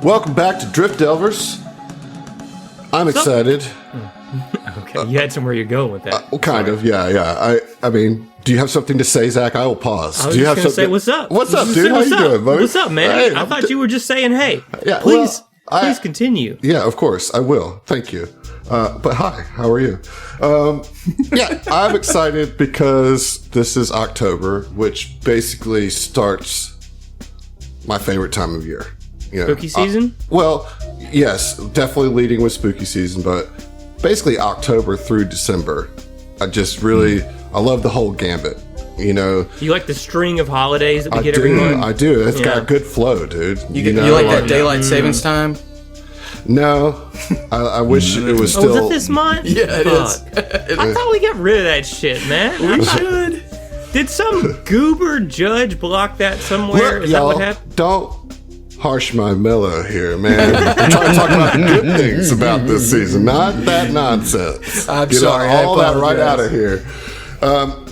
Welcome back to Drift Delvers. I'm excited. Okay, you had somewhere you're going with that. Kind of, yeah. I mean, do you have something to say, Zach? I will pause. I was do you just have going to say, what's up? What's up, dude? How you doing, buddy? What's up, man? Hey, I thought you were just saying, hey. Yeah, please well, continue. Yeah, of course. I will. Thank you. But hi, how are you? Yeah, I'm excited because this is October, which basically starts my favorite time of year. You know, Spooky season? Well, yes, definitely leading with spooky season, but basically October through December. I just really, I love the whole gambit. You know, you like the string of holidays that we get every month? I do. It's got good flow, dude. You like that daylight savings time? No, I wish it was still. Oh, is it this month? Yeah, it is. I thought we got rid of that shit, man. We should. Did some goober judge block that somewhere? Look, is that what happened? Don't harsh my mellow here, man. I'm trying to talk about the good things about this season, not that nonsense. I'm sorry. All that right out of here.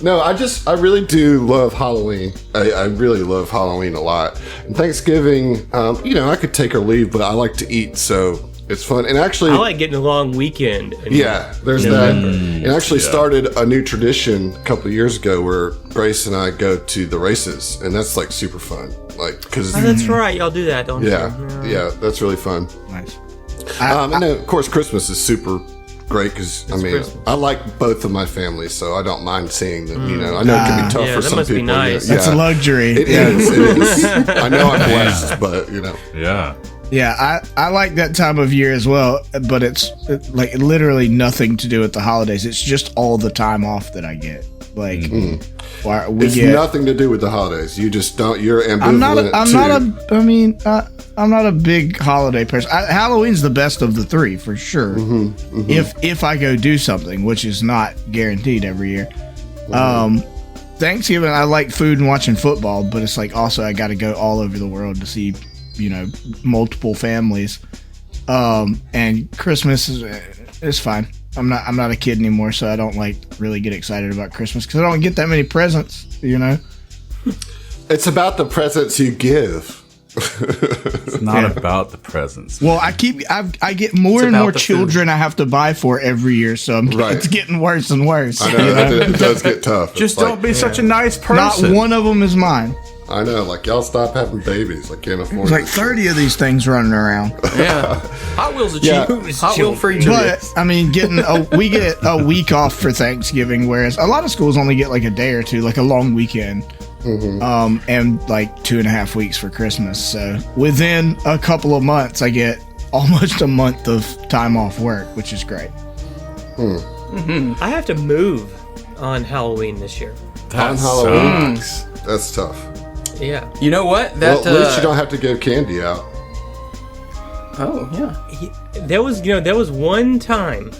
No, I really do love Halloween. I really love Halloween a lot. And Thanksgiving, I could take or leave, but I like to eat, so it's fun. And actually, I like getting a long weekend. There's November. that. It actually started a new tradition a couple of years ago where Grace and I go to the races, and that's like super fun. Like, cause that's right, y'all do that, don't you? Yeah, that's really fun. Nice. And then, of course, Christmas is super great because Christmas. I like both of my families, so I don't mind seeing them. I know it can be tough for that some must people. be nice. That's a luxury. It is. I know I'm blessed, but Yeah. Yeah, I like that time of year as well, but it's like literally nothing to do with the holidays. It's just all the time off that I get. Like, it's nothing to do with the holidays. You just don't. You're ambivalent. I'm not a big holiday person. Halloween's the best of the three for sure. If I go do something, which is not guaranteed every year. Thanksgiving, I like food and watching football, but it's like also I got to go all over the world to see, multiple families. And Christmas is fine. I'm not a kid anymore, so I don't really get excited about Christmas because I don't get that many presents. It's about the presents you give. It's not about the presents. Well, I get more and more children I have to buy for every year, so it's getting worse and worse. I know, it does get tough. Just don't be such a nice person. Not one of them is mine. I know, y'all stop having babies. I can't afford There's 30 of these things running around. Yeah. Hot Wheels are cheap. Hot Wheel free. But, I mean, we get a week off for Thanksgiving, whereas a lot of schools only get a day or two, a long weekend. And 2.5 weeks for Christmas. So within a couple of months, I get almost a month of time off work, which is great. I have to move on Halloween this year. On Halloween? That's tough. Yeah. You know what? At least you don't have to give candy out. Oh, yeah. There was one time,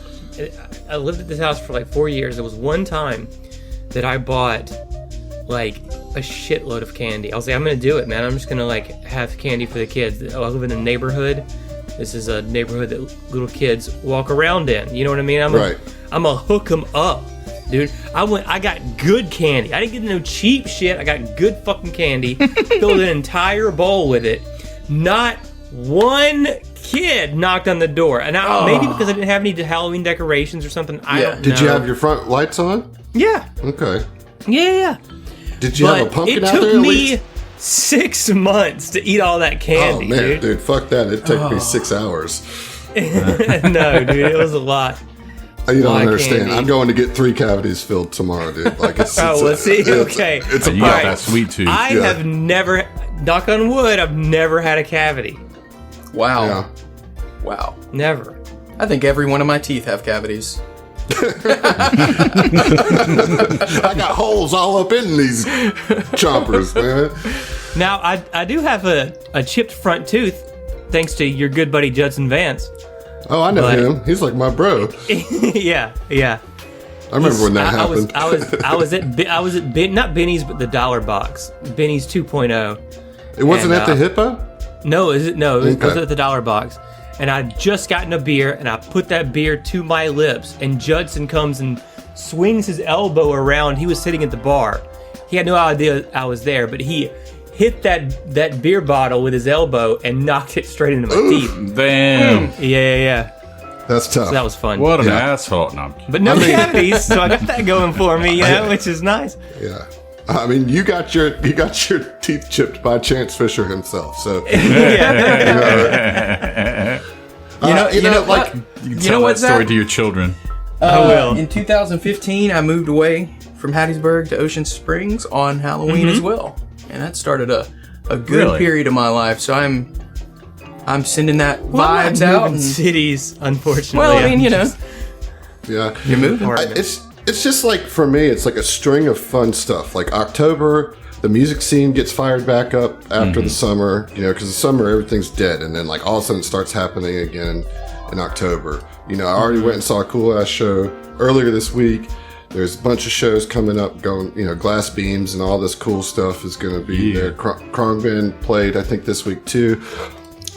I lived at this house for 4 years. There was one time that I bought a shitload of candy. I was like, I'm gonna do it, man. I'm just gonna have candy for the kids. I live in a neighborhood. This is a neighborhood that little kids walk around in. You know what I mean? I'm gonna hook them up, dude. I got good candy. I didn't get no cheap shit. I got good fucking candy. Filled an entire bowl with it. Not one kid knocked on the door, and maybe because I didn't have any Halloween decorations or something. I don't know. Did you have your front lights on? Yeah. Okay. Yeah. Did you have a pumpkin out there? It took me 6 months to eat all that candy. Oh man, dude, fuck that! It took me 6 hours. No, dude, it was a lot. You don't understand. Candy. I'm going to get 3 cavities filled tomorrow, dude. Okay. It's you got that sweet tooth. I have never, knock on wood, I've never had a cavity. Wow. Yeah. Wow. Never. I think every one of my teeth have cavities. I got holes all up in these chompers, man. Now, I do have a chipped front tooth, thanks to your good buddy Judson Vance. Oh, I know him. He's like my bro. Yeah. I remember when that happened. I was at not Benny's, but the Dollar Box, Benny's 2.0. It wasn't at the Hippo? No, it was at the Dollar Box. And I'd just gotten a beer, and I put that beer to my lips, and Judson comes and swings his elbow around. He was sitting at the bar. He had no idea I was there, but he hit that beer bottle with his elbow and knocked it straight into my teeth. Damn. Yeah. That's tough. So that was fun. What an Yeah. asshole. No, I'm kidding. But no cavities, so I got that going for me, which is nice. Yeah. I mean, you got your teeth chipped by Chance Fisher himself. So Yeah. You know what? You can You tell know that what's story that? to your children. I will. In 2015, I moved away from Hattiesburg to Ocean Springs on Halloween as well, and that started a good Really? period of my life. So I'm sending that Well, I'm vibes not out. moving And, cities, unfortunately. well, I mean, I'm you know, just- yeah. you're moving. It's just like, for me, it's like a string of fun stuff. Like October, the music scene gets fired back up after the summer, because the summer everything's dead, and then like all of a sudden it starts happening again in October. I already went and saw a cool ass show earlier this week. There's a bunch of shows coming up, going, Glass Beams and all this cool stuff is going to be there. Krongbin played, I think, this week too.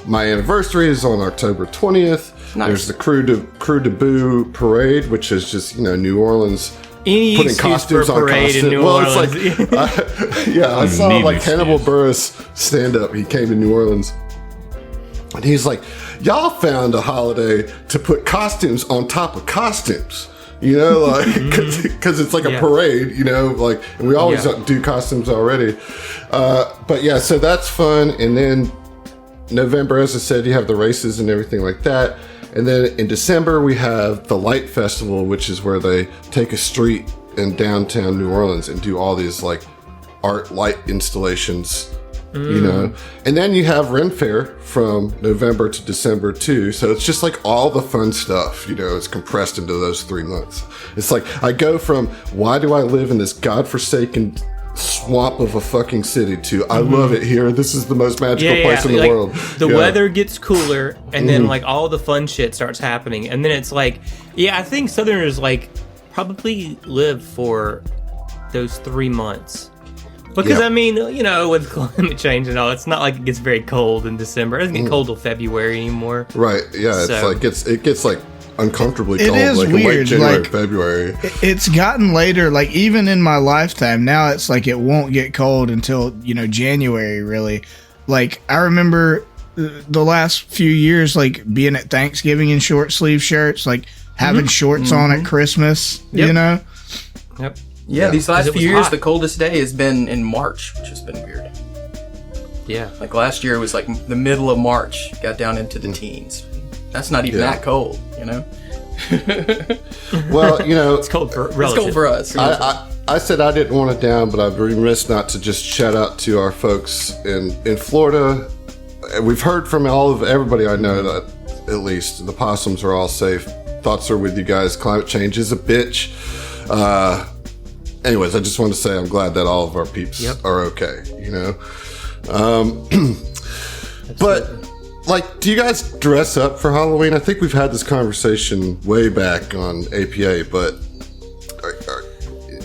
My anniversary is on October 20th. Nice. There's the Crew de Boo Parade, which is just, New Orleans Any putting excuse costumes for a on parade in costumes. New Well, Orleans. it's like, I saw need like an Hannibal excuse. Buress stand up. He came to New Orleans. And he's like, y'all found a holiday to put costumes on top of costumes. Because it's like a Yeah. parade, and we always Yeah. do costumes already. But yeah, so that's fun. And then November, as I said, you have the races and everything like that. And then in December, we have the Light Festival, which is where they take a street in downtown New Orleans and do all these like art light installations, And then you have Ren Fair from November to December too. So it's just like all the fun stuff, it's compressed into those 3 months. It's like I go from why do I live in this godforsaken swamp of a fucking city to I love it here. This is the most magical place in the like, world. The Yeah. weather gets cooler, and then like all the fun shit starts happening, and then it's like, I think Southerners like probably live for those 3 months. Because Yeah. I mean, with climate change and all, it's not like it gets very cold in December. It doesn't get cold till February anymore. Right. Yeah. It's So- like it gets like uncomfortably It cold, is like in late weird, January, like- February. It's gotten later, like even in my lifetime now, it's like it won't get cold until January. Really, like I remember the last few years, like being at Thanksgiving in short sleeve shirts, like having shorts on at Christmas. Yep. Yep. Yeah, these last it was few years, hot. the coldest day has been in March, which has been weird. Yeah. Like last year, it was like the middle of March, got down into the teens. That's not even Yeah. that cold, Well, It's cold for It's relative. cold for us. I said I didn't want it down, but I'd be remiss not to just shout out to our folks in Florida. We've heard from everybody I know that at least the possums are all safe. Thoughts are with you guys. Climate change is a bitch. Anyways, I just want to say I'm glad that all of our peeps are okay, But, like, do you guys dress up for Halloween? I think we've had this conversation way back on APA, but,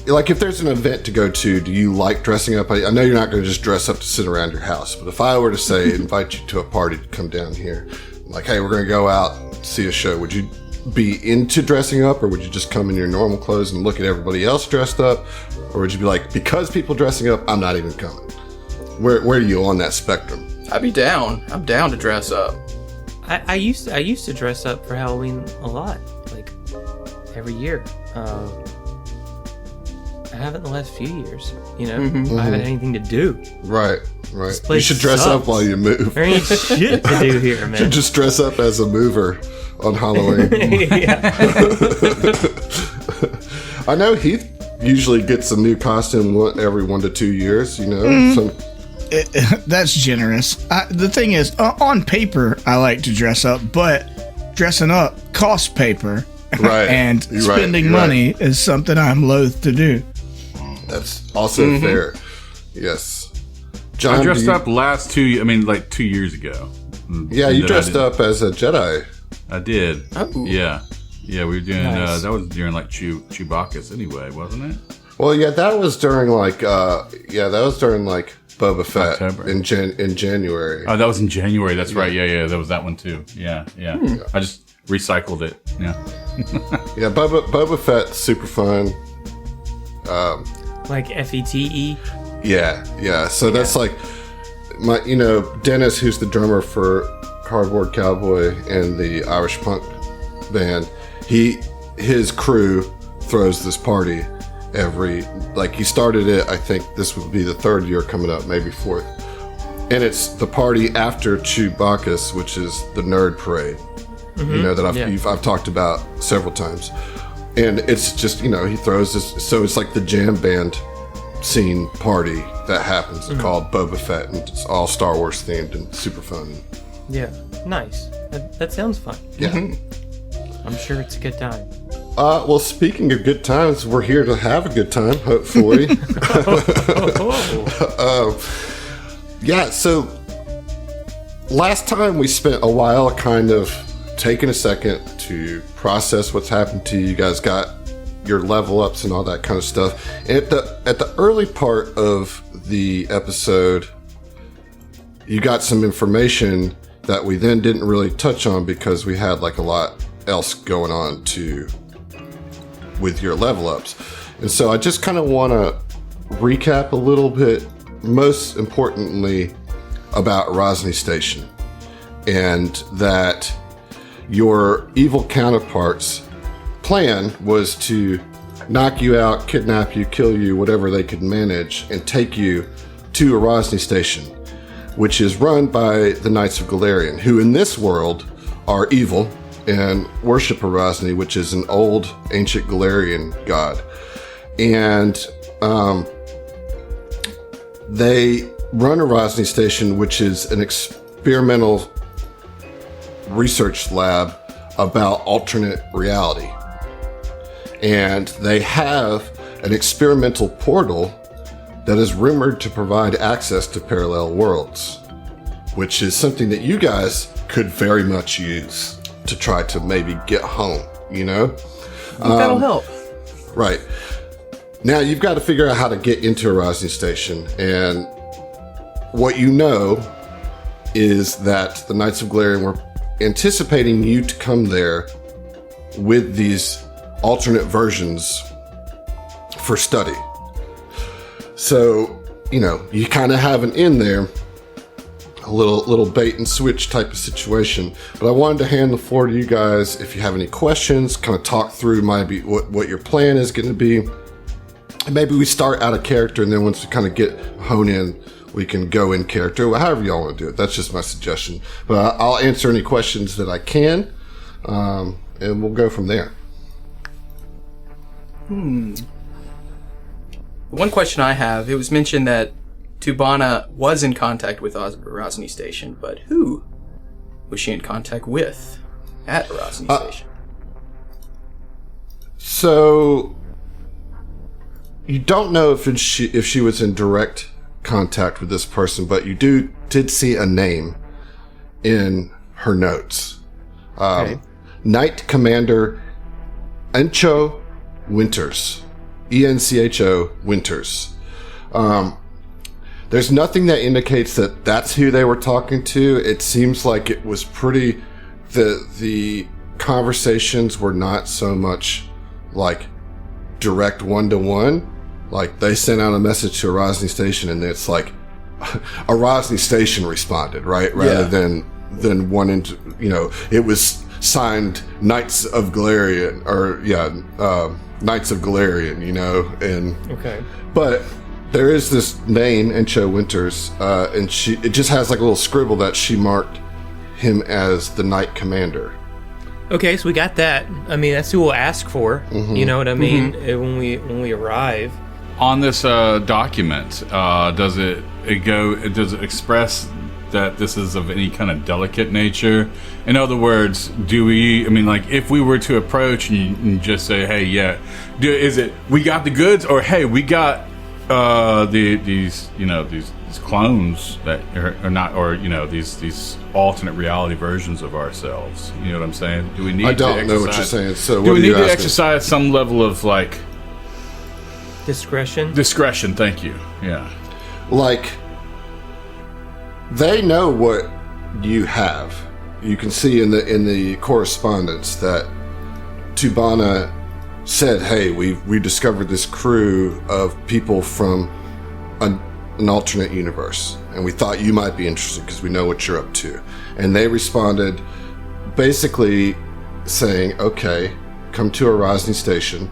like, if there's an event to go to, do you like dressing up? I know you're not going to just dress up to sit around your house, but if I were to say, invite you to a party to come down here, like, hey, we're going to go out and see a show, would you be into dressing up, or would you just come in your normal clothes and look at everybody else dressed up, or would you be like, because people dressing up, I'm not even coming? Where are you on that spectrum? I'd be down. I'm down to dress up. I used to dress up for Halloween a lot, like every year. I haven't the last few years. I haven't had anything to do. Right. You place should dress sucks. up while you move. There ain't shit to do here, You man. should just dress up as a mover on Halloween. Yeah. I know Heath usually gets a new costume every 1 to 2 years, So, That's generous. The thing is, on paper, I like to dress up, but dressing up costs paper. right. And You're right, spending you're money right. is something I'm loath to do. That's also fair. Yes. John, I dressed do you- up last 2 years ago. Yeah, And you then dressed up as a Jedi. I did. Oh. Yeah. Yeah, we were doing, Nice. that was during like Chewbacca's anyway, wasn't it? Well, yeah, that was during like Boba Fett October. in January. Oh, that was in January. That's right. Yeah. That was that one too. Yeah. I just recycled it. Yeah. Yeah, Boba Fett's super fun. Like FETE. Yeah. So that's like Dennis, who's the drummer for Cardboard Cowboy and the Irish punk band, his crew throws this party he started it, I think this would be the 3rd year coming up, maybe 4th. And it's the party after Chewbacca's, which is the nerd parade, that I've talked about several times. And it's just, he throws this, so it's like the jam band scene party that happens called Boba Fett, and it's all Star Wars themed and super fun. Yeah, nice. That sounds fun. Yeah. I'm sure it's a good time. Well, speaking of good times, we're here to have a good time, hopefully. So last time we spent a while kind of taking a second to process what's happened to you. You guys got your level ups and all that kind of stuff. And at the early part of the episode, you got some information that we then didn't really touch on because we had like a lot else going on with your level ups. And so I just kind of want to recap a little bit, most importantly about Rosny Station, and that your evil counterparts' plan was to knock you out, kidnap you, kill you, whatever they could manage, and take you to a Rosny Station, which is run by the Knights of Galarian, who in this world are evil and worship Rosny, which is an old ancient Galarian god. And they run a Rosny Station, which is an experimental research lab about alternate reality. And they have an experimental portal that is rumored to provide access to parallel worlds, which is something that you guys could very much use to try to maybe get home, That'll help. Right. Now you've got to figure out how to get into a Rosny Station, and what you know is that the Knights of Galarian were anticipating you to come there with these alternate versions for study. So, you kind of have an in there, a little bait and switch type of situation. But I wanted to hand the floor to you guys if you have any questions, kind of talk through maybe what your plan is going to be. And maybe we start out of character, and then once we kind of hone in, we can go in character, however y'all want to do it. That's just my suggestion. But I'll answer any questions that I can, and we'll go from there. One question I have, it was mentioned that Tubana was in contact with Rosny Station, but who was she in contact with at Rosny Station? So you don't know if she was in direct contact with this person, but you did see a name in her notes. Okay. Knight Commander Encho Winters. Encho Winters. There's nothing that indicates that that's who they were talking to. It seems like it was pretty... The conversations were not so much like direct one-to-one. Like, they sent out a message to a Rosny Station, and it's like a Rosny Station responded, right? Rather than wanting to, it was signed Knights of Galarian, Knights of Galarian, and... Okay. But there is this name, Encho Winters, and it just has like a little scribble that she marked him as the Knight Commander. Okay, so we got that. I mean, that's who we'll ask for. Mm-hmm. You know what I mean? Mm-hmm. When we arrive. On this document, does it express that this is of any kind of delicate nature? In other words, if we were to approach and just say, hey, yeah, is it we got the goods, or hey, we got these clones that are not, or these alternate reality versions of ourselves? You know what I'm saying? Do we need? I don't know what you're saying. So do we need to exercise some level of like discretion? Discretion. Thank you. Yeah. Like, they know what you have. You can see in the correspondence that Tubana said, hey, we discovered this crew of people from an alternate universe, and we thought you might be interested because we know what you're up to. And they responded basically saying, okay, come to Rosny Station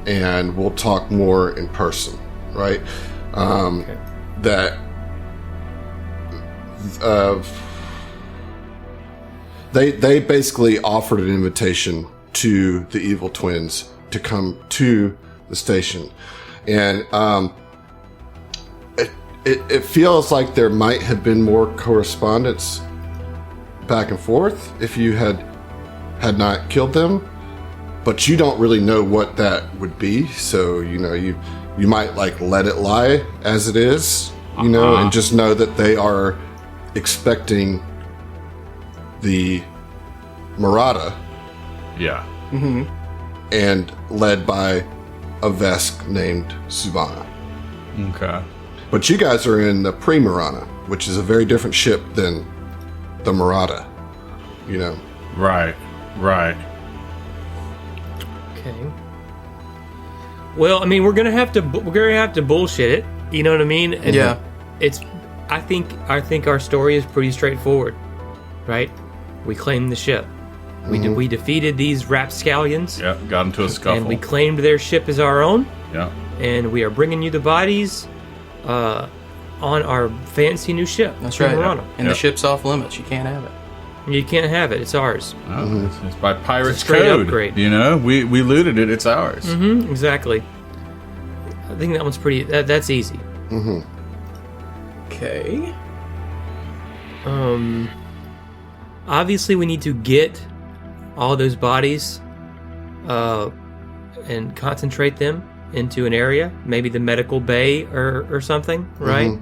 and we'll talk more in person, right? Okay. That they basically offered an invitation to the evil twins to come to the station, and it feels like there might have been more correspondence back and forth if you had not killed them, but you don't really know what that would be. So you might like let it lie as it is, and just know that they are expecting the Murata. Yeah. And led by a Vesk named Subana. Okay. But you guys are in the Primerana, which is a very different ship than the Murata. Right. Okay. Well, I mean, we're gonna have to bullshit it. You know what I mean? And Yeah. I think our story is pretty straightforward, right? We claimed the ship. We defeated these rapscallions. Yeah. Got into a scuffle. And we claimed their ship as our own. Yeah. And we are bringing you the bodies on our fancy new ship. That's right. Primerana. And the ship's off limits. You can't have it. You can't have it. It's ours. Oh, it's by pirate's straight code. upgrade. We looted it. It's ours. Exactly. I think that one's pretty. That's easy. Okay. Obviously, we need to get all those bodies and concentrate them into an area, maybe the medical bay or something, right?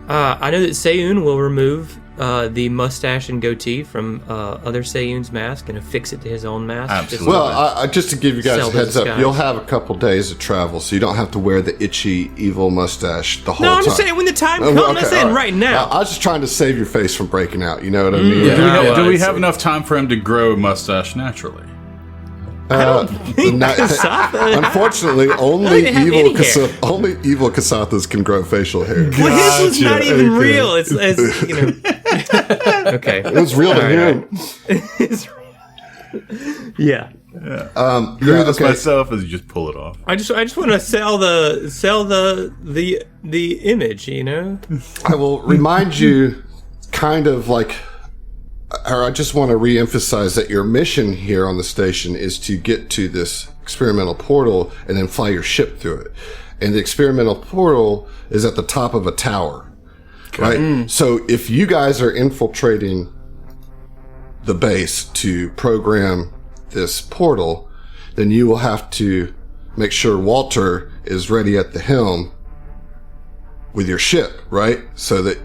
I know that Seiyun will remove the mustache and goatee from other Seiyun's mask and affix it to his own mask. Absolutely. Well, just to give you guys a heads up, Self-disguise. you'll have a couple days of travel, so you don't have to wear the itchy, evil mustache the whole No, time. I'm just saying when the time comes. I'm not saying right now. I was just trying to save your face from breaking out. You know what I mean? Yeah. Do we have enough time for him to grow a mustache naturally? I don't think Kasatha. Unfortunately, only they have any hair. only evil Kasathas can grow facial hair. Well, his was not Gotcha. even Okay. real. It's okay. It was real to him. It's yeah. Grew this myself, as you just pull it off. I just want to sell the image, I will remind you, kind of like, or I just want to reemphasize that your mission here on the station is to get to this experimental portal and then fly your ship through it. And the experimental portal is at the top of a tower, right? So if you guys are infiltrating the base to program this portal, then you will have to make sure Walter is ready at the helm with your ship, right? So that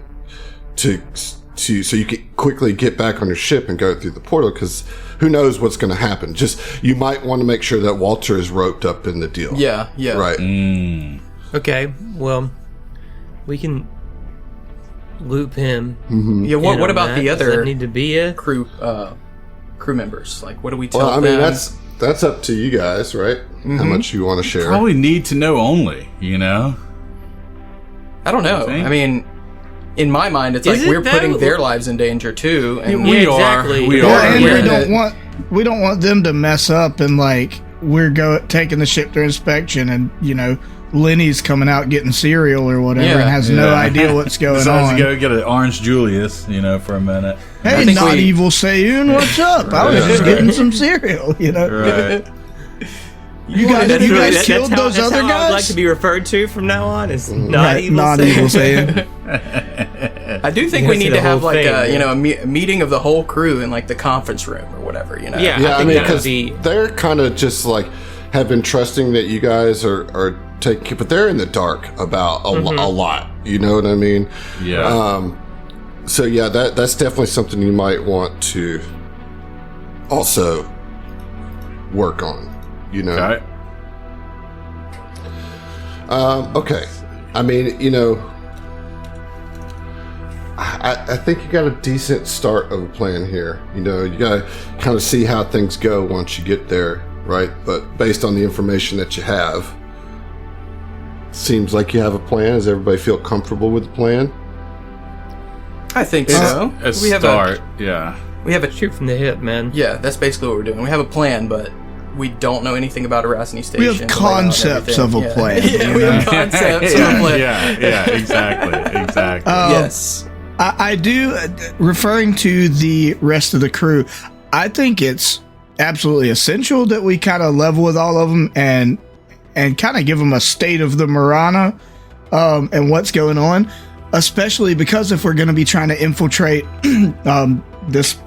so you can quickly get back on your ship and go through the portal, because who knows what's going to happen. Just, you might want to make sure that Walter is roped up in the deal. Yeah. Right. Okay, well, we can loop him. Yeah. What in on about that. the Does that other need to be a crew members? Like, what do we tell Well, I them? mean, that's up to you guys, right? How much you want to share. Probably need to know only, I don't know. think? I mean, in my mind, it's Is like it we're that- putting their lives in danger too. And we are. exactly. We Yeah, are. and we're we don't want them to mess up and like we're taking the ship to inspection and Lenny's coming out getting cereal or whatever Yeah. and has no idea what's going Besides, on. go get an Orange Julius, for a minute. Hey, think not we- evil Seiyun, what's up? I was just getting some cereal, Right. You guys killed those that's other how guys? I'd like to be referred to from now on. Is not Right, evil. not Satan. evil Seiyun. I do think You we gotta see need the to have whole like thing, a meeting of the whole crew in like the conference room or whatever. Yeah. Yeah, I think mean, that would because be- they're kind of just like have been trusting that you guys are taking, but they're in the dark about a lot. You know what I mean? Yeah. So yeah, that's definitely something you might want to also work on. Okay. Okay. I mean, I think you got a decent start of a plan here. You got to kind of see how things go once you get there, right? But based on the information that you have, seems like you have a plan. Does everybody feel comfortable with the plan? I think so. A start, yeah. We have a Shoot from the hip, man. Yeah, that's basically what we're doing. We have a plan, but we don't know anything about Arachney Station. We have concepts of a plan. Yeah, we have concepts of a plan. Yeah, exactly. Yes. I do, referring to the rest of the crew, I think it's absolutely essential that we kind of level with all of them and kind of give them a state of the Marana and what's going on, especially because if we're going to be trying to infiltrate this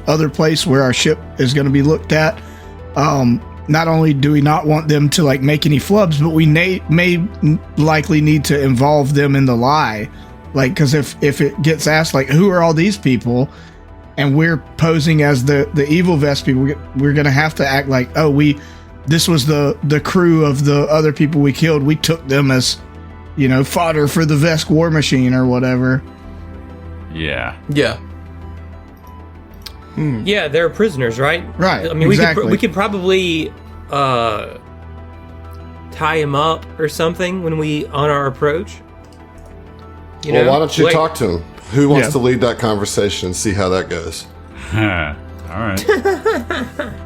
other place where our ship is going to be looked at, not only do we not want them to like make any flubs, but we may likely need to involve them in the lie. Like, because if it gets asked, like, who are all these people, and we're posing as the evil vest people, we're going to have to act like, oh, this was the crew of the other people we killed. We took them as, fodder for the Vesk war machine or whatever. Yeah. Yeah. Yeah, they're prisoners, right? Right. I mean, exactly. we could probably tie him up or something on our approach. Why don't you talk to him? Who wants to lead that conversation and see how that goes? All right.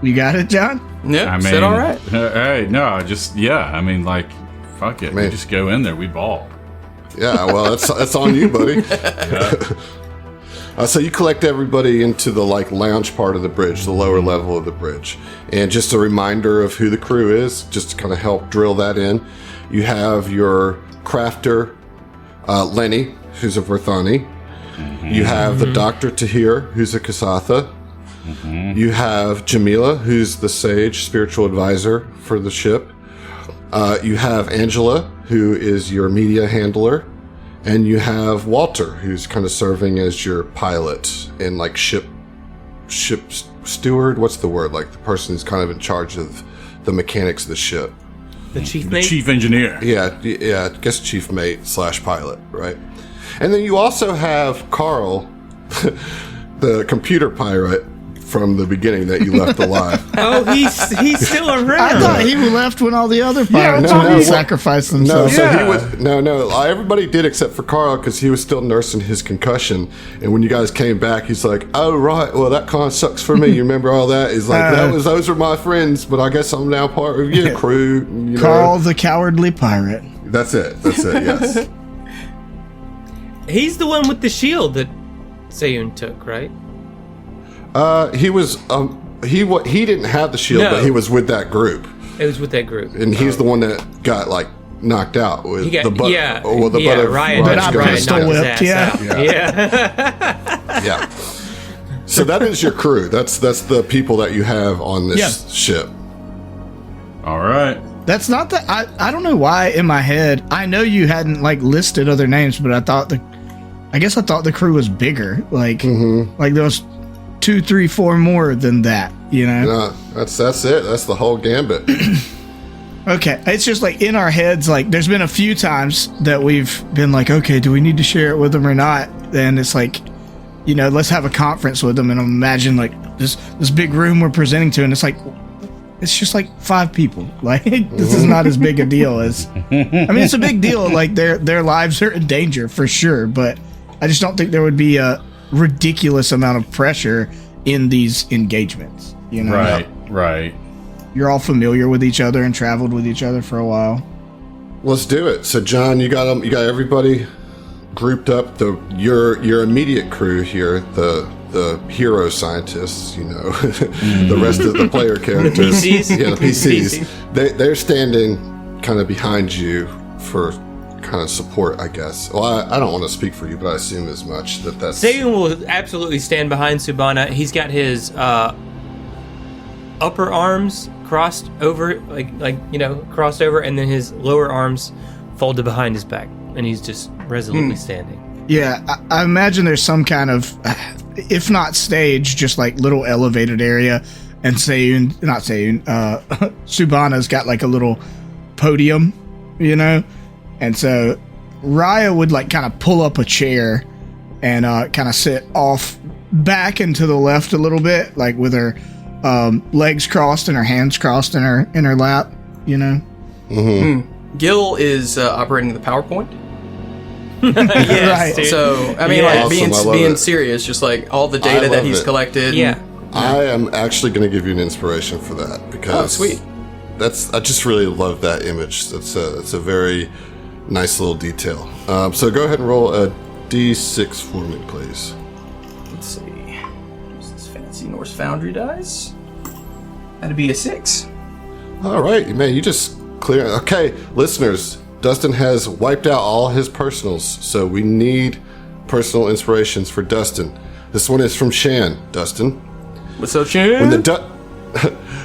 You got it, John? Yeah, said all right. Hey, no, fuck it. We just go in there. We ball. Yeah, well, that's on you, buddy. So you collect everybody into the lounge part of the bridge, the lower level of the bridge. And just a reminder of who the crew is, just to kind of help drill that in. You have your crafter, Lenny, who's a Verthani. You have the Dr. Tahir, who's a Kasatha. You have Jamila, who's the sage, spiritual advisor for the ship. You have Angela, who is your media handler. And you have Walter, who's kind of serving as your pilot and ship steward. What's the word? Like the person who's kind of in charge of the mechanics of the ship. The chief mate? Chief engineer. Yeah, I guess chief mate / pilot, right? And then you also have Carl, the computer pirate from the beginning that you left alive. Oh, he's still around. I thought he left when all the other pirates sacrificed themselves. He was everybody did except for Carl because he was still nursing his concussion. And when you guys came back, he's like, "Oh right, well that kind of sucks for me." You remember all that? He's like, "Those are my friends, but I guess I'm now part of your crew." Carl the cowardly pirate. That's it. Yes. He's the one with the shield that Sayun took, right? He was he didn't have the shield, but he was with that group. It was with that group, and he's the one that got knocked out with the butt. Ryan knocked his ass out. Yeah. So that is your crew. That's the people that you have on this ship. All right. That's not the. I don't know why in my head. I know you hadn't listed other names, but I thought the crew was bigger. Like there was 2, 3, 4 more than that. No, that's it. That's the whole gambit. Okay, it's just in our heads. There's been a few times that we've been okay, do we need to share it with them or not? And it's let's have a conference with them and imagine this big room we're presenting to, and it's just 5 people. This is not as big a deal as. I mean, it's a big deal. Their lives are in danger for sure, but I just don't think there would be a ridiculous amount of pressure in these engagements. Right. You're all familiar with each other and traveled with each other for a while. Let's do it. So, John, you got everybody grouped up. Your immediate crew here, the hero scientists, the rest of the player characters, the PCs. Yeah, the PCs. They're standing kind of behind you for kind of support, I guess. Well, I don't want to speak for you, but I assume as much that's. Sayun will absolutely stand behind Subana. He's got his upper arms crossed over, crossed over, and then his lower arms folded behind his back, and he's just resolutely standing. Yeah, I imagine there's some kind of, if not stage, just little elevated area, and Subana's got a little podium, and so Raya would kind of pull up a chair and kind of sit off back and to the left a little bit, with her legs crossed and her hands crossed in her lap, Gil is operating the PowerPoint. Right. dude. So, I mean, Yeah. like, Awesome, I love being it. serious, just like all the data I that love he's it. collected. Yeah. I am actually going to give you an inspiration for that because Oh, sweet. I just really love that image. That's a very nice little detail. So go ahead and roll a d6 for me, please. Let's see. Use this fancy Norse Foundry dice. That'd be a 6. All right, man, you just clear. Okay, listeners, Dustin has wiped out all his personals, so we need personal inspirations for Dustin. This one is from Shan. Dustin, What's up, Chan?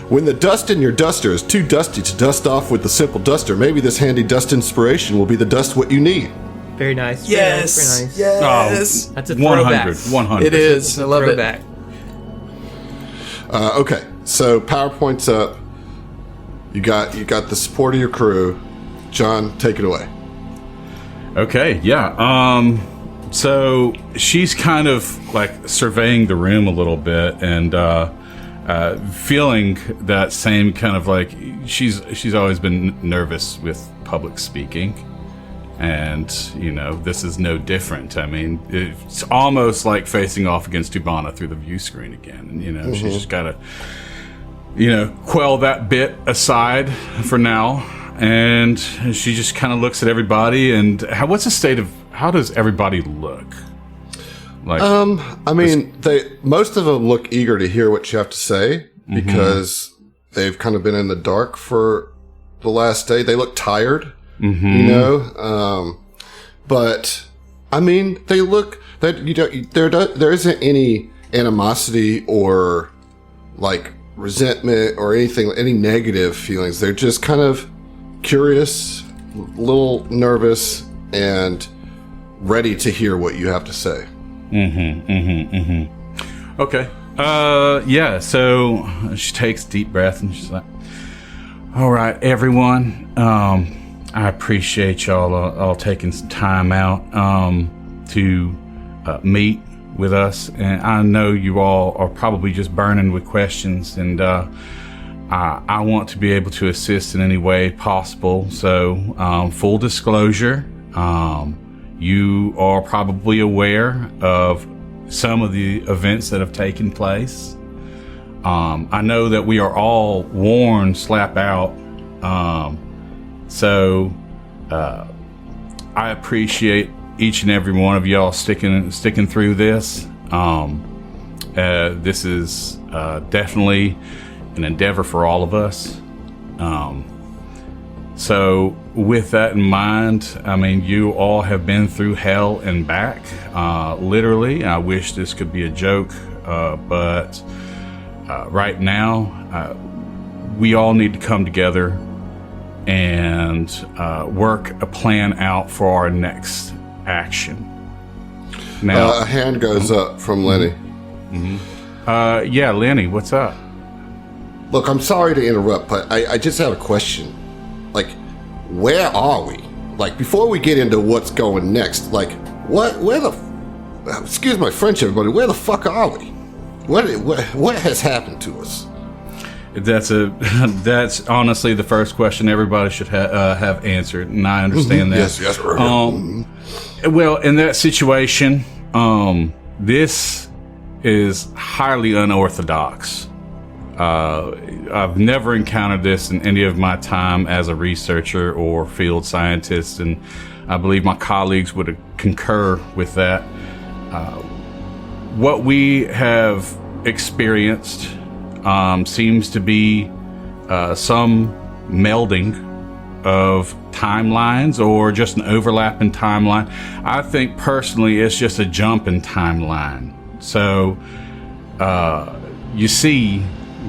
when the dust in your duster is too dusty to dust off with the simple duster, maybe this handy dust inspiration will be the dust what you need. Very nice. Very Yes. nice. Very nice. Yes. That's a throwback. 100. It is. I love it. Throwback. Okay, so PowerPoint's up. You got the support of your crew. John, take it away. Okay, yeah. So she's kind of like surveying the room a little bit and feeling that same kind of like she's always been nervous with public speaking, and this is no different. I mean, it's almost like facing off against Tubana through the view screen again, and she's just got to quell that bit aside for now. And she just kind of looks at everybody. And what's the state of? How does everybody look? Like, I mean, most of them look eager to hear what you have to say because they've kind of been in the dark for the last day. They look tired, but I mean, they look that there isn't any animosity or like resentment or anything, any negative feelings. They're just kind of curious, a little nervous, and ready to hear what you have to say. Okay. Yeah, so she takes a deep breath and she's like, all right, everyone. I appreciate y'all all taking some time out to meet with us. And I know you all are probably just burning with questions, and I want to be able to assist in any way possible. So, full disclosure, you are probably aware of some of the events that have taken place. I know that we are all worn slap out. So I appreciate each and every one of y'all sticking through this. This is definitely an endeavor for all of us. So with that in mind, I mean, you all have been through hell and back, literally. I wish this could be a joke, but right now, we all need to come together and work a plan out for our next action. Now, A hand goes up from Lenny. yeah, Lenny, what's up? Look, I'm sorry to interrupt, but I just have a question. Like, where are we? Like, before we get into what's going next, like, excuse my French, everybody, where the fuck are we? What has happened to us? That's honestly the first question everybody should have answered, and I understand that. Yes. Well, in that situation, this is highly unorthodox. I've never encountered this in any of my time as a researcher or field scientist, and I believe my colleagues would concur with that. What we have experienced seems to be some melding of timelines or just an overlap in timeline. I think personally it's just a jump in timeline. So you see,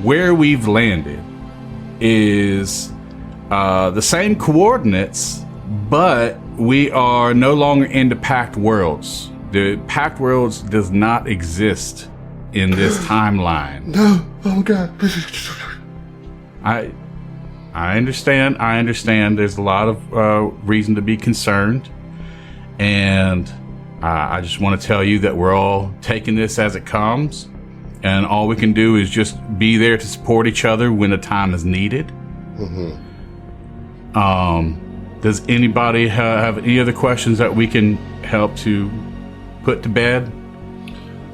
where we've landed is the same coordinates, but we are no longer in the Pact Worlds. The Pact Worlds does not exist in this timeline. No, oh God. I understand. There's a lot of reason to be concerned, and I just want to tell you that we're all taking this as it comes, and all we can do is just be there to support each other when the time is needed. Does anybody have any other questions that we can help to put to bed?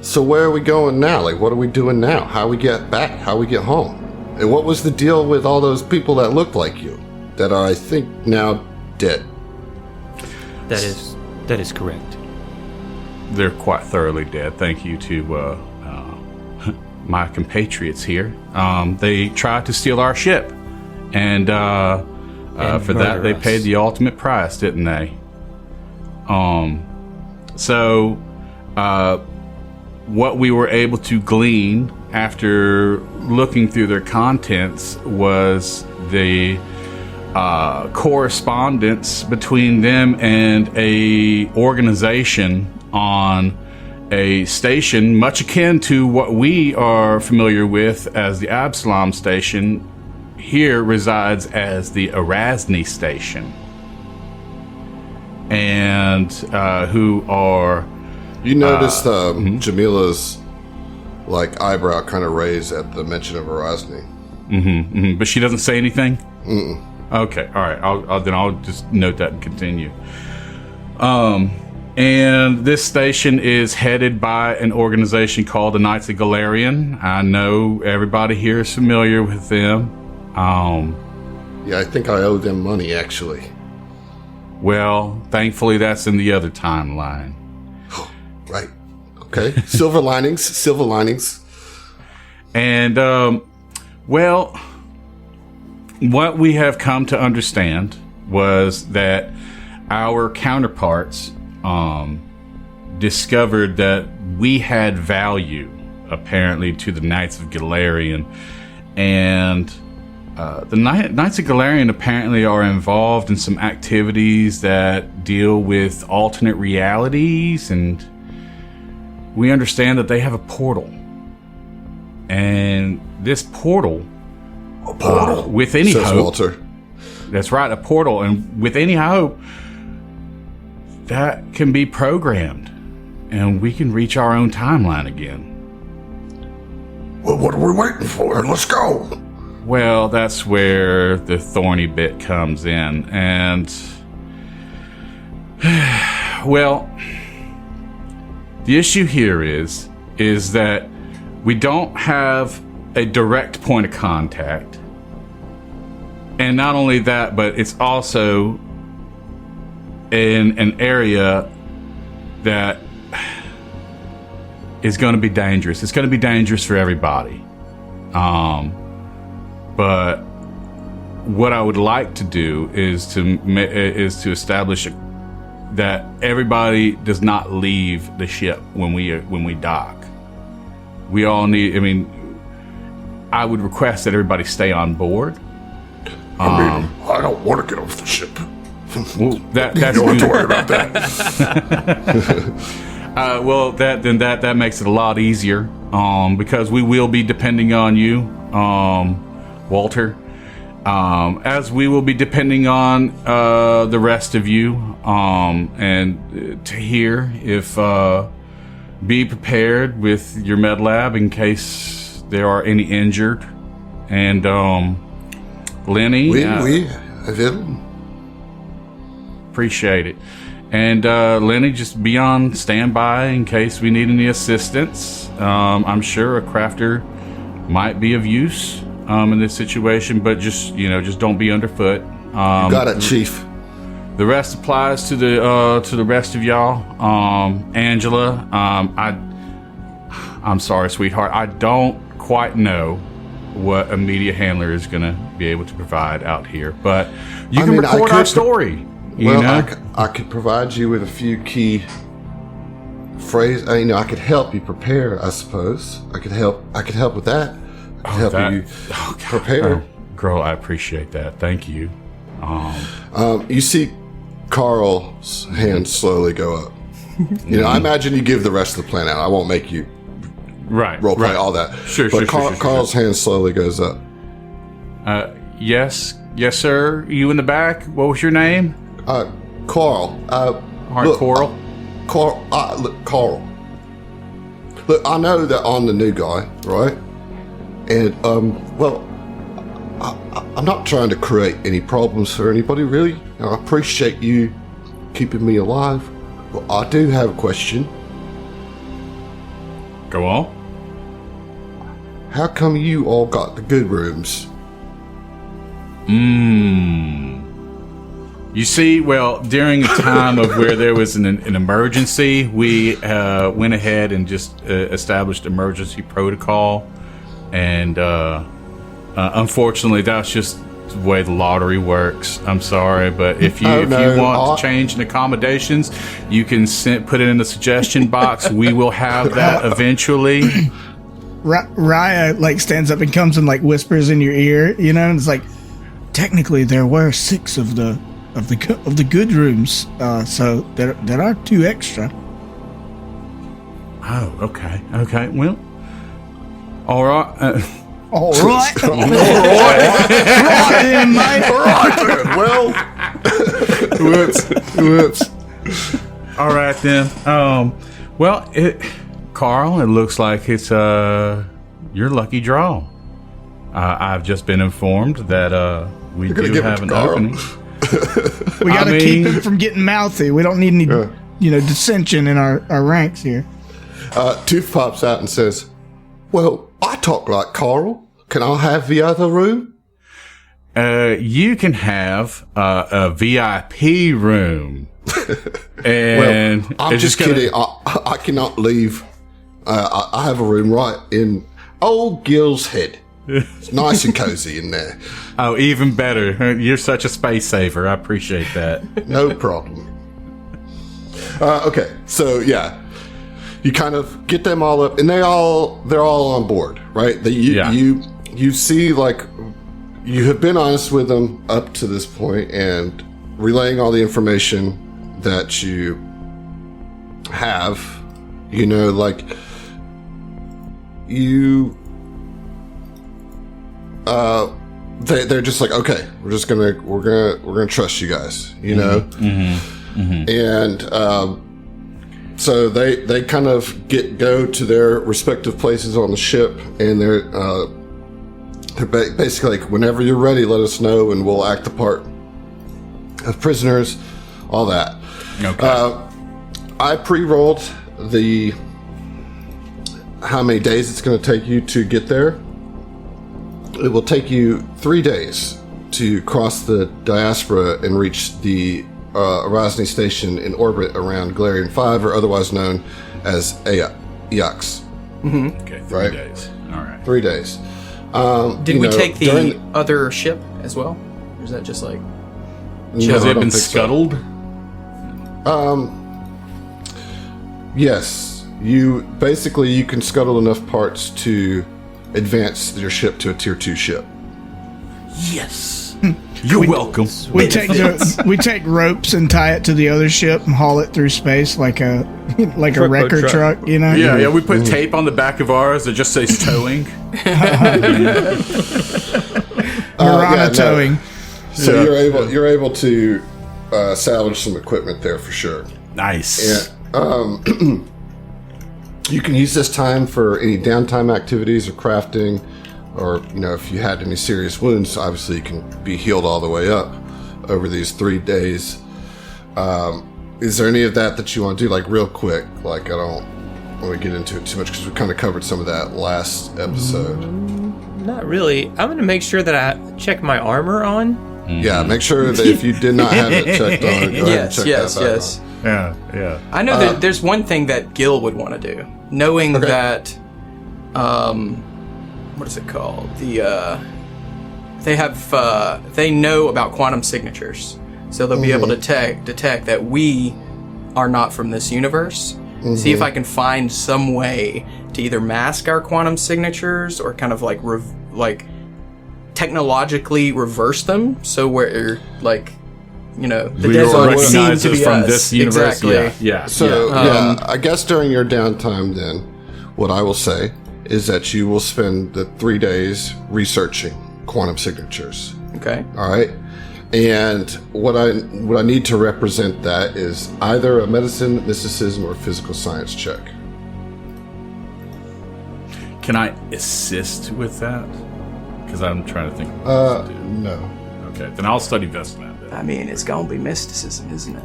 So where are we going now? Like, what are we doing now? How we get back? How we get home? And what was the deal with all those people that looked like you, that are, I think, now dead? That is correct. They're quite thoroughly dead. Thank you to my compatriots here. They tried to steal our ship, and for that they paid the ultimate price, didn't they? So what we were able to glean after looking through their contents was the correspondence between them and a organization on a station much akin to what we are familiar with as the Absalom Station. Here resides as the Erasni Station, and who are... You noticed Jamila's like eyebrow kind of raised at the mention of Erasni. But she doesn't say anything? Okay, all right. I'll just note that and continue. And this station is headed by an organization called the Knights of Galarian. I know everybody here is familiar with them. Yeah, I think I owe them money, actually. Well, thankfully that's in the other timeline. Right. Okay. Silver linings. And, well, what we have come to understand was that our counterparts discovered that we had value, apparently, to the Knights of Galarian. And the Knights of Galarian apparently are involved in some activities that deal with alternate realities, and we understand that they have a portal. And this portal, with any says hope, Walter. That's right, a portal, and with any hope, that can be programmed, and we can reach our own timeline again. Well, what are we waiting for? Let's go. Well, that's where the thorny bit comes in, and well, the issue here is that we don't have a direct point of contact. And not only that, but it's also in an area that is going to be dangerous. It's going to be dangerous for everybody. But what I would like to do is to establish that everybody does not leave the ship when we dock. We all need. I mean, I would request that everybody stay on board. I don't want to get off the ship. Well, that's you don't have to worry about that. well, that makes it a lot easier, because we will be depending on you, Walter, as we will be depending on the rest of you, and to hear if be prepared with your med lab in case there are any injured, and Lenny, we appreciate it. And Lenny, just be on standby in case we need any assistance. I'm sure a crafter might be of use in this situation, but just don't be underfoot. you got it, Chief. The rest applies to the rest of y'all. Angela, I'm sorry, sweetheart. I don't quite know what a media handler is going to be able to provide out here, but you can record our story. I could provide you with a few key phrases. I could help you prepare. I suppose I could help with that. I could help you prepare. Girl, I appreciate that. Thank you. You see Carl's hand slowly go up. I imagine you give the rest of the plan out. I won't make you role play all that. Sure. Carl's hand slowly goes up. Yes, sir. You in the back? What was your name? Carl. Coral. Carl. Look, I know that I'm the new guy, right? And I'm not trying to create any problems for anybody, really. and I appreciate you keeping me alive. Well, I do have a question. Go on. How come you all got the good rooms? You see, well, during a time of where there was an emergency, we went ahead and just established emergency protocol. And unfortunately, that's just the way the lottery works. I'm sorry, but if you want to change in accommodations, you can put it in the suggestion box. We will have that eventually. Raya like stands up and comes and like whispers in your ear, you know, and it's like, technically there were 6 of the good rooms, so there are 2 extra. Oh, okay, well, all right. All right. All right. Right then, mate. All right then. Well, whoops. All right then. Well, Carl, it looks like it's your lucky draw. I've just been informed that we do have an opening. We gotta keep him from getting mouthy. We don't need any, dissension in our ranks here. Tooth pops out and says, "Well, I talk like Carl. Can I have the other room?" You can have a VIP room. And well, I'm just kidding. I cannot leave. I have a room right in old Gil's head. It's nice and cozy in there. Oh, even better. You're such a space saver. I appreciate that. No problem. Okay, so yeah, you kind of get them all up, and they're all on board, right? You see, like, you have been honest with them up to this point and relaying all the information that you have. They're just like, okay, we're gonna trust you guys, and so they kind of go to their respective places on the ship, and they're basically like, whenever you're ready, let us know, and we'll act the part of prisoners, all that. Okay. I pre-rolled how many days it's going to take you to get there. It will take you 3 days to cross the diaspora and reach the Erasmus station in orbit around Galarian 5, or otherwise known as Eox. Mm-hmm. Okay, 3 days. All right. 3 days. Did we take the other ship as well? Or is that just like... Has it been scuttled? Yes. You can scuttle enough parts to advance your ship to a tier 2 ship. Yes. You're welcome. We take ropes and tie it to the other ship and haul it through space like a wrecker truck, you know? Yeah, we put tape on the back of ours that just says towing. Marana towing. So you're able to salvage some equipment there for sure. Nice. And you can use this time for any downtime activities or crafting, or if you had any serious wounds, obviously you can be healed all the way up over these 3 days. Is there any of that you want to do, like, real quick? Like, I don't want to get into it too much because we kind of covered some of that last episode. Not really. I'm going to make sure that I check my armor on. Yeah, make sure that if you did not have it checked on, go ahead and check that back on. Yeah. I know that there's one thing that Gil would want to do, knowing that, what is it called? They know about quantum signatures, so they'll be able to detect that we are not from this universe. See if I can find some way to either mask our quantum signatures or kind of like technologically reverse them, so we're like, the dead zone seems to be from us. this universe. Exactly. Yeah. So I guess during your downtime, then, what I will say is that you will spend the 3 days researching quantum signatures. Okay. All right. And what I need to represent that is either a medicine, mysticism, or physical science check. Can I assist with that? Because I'm trying to think. What to do. No. Okay, then I'll study Vestment. I mean, it's gonna be mysticism, isn't it?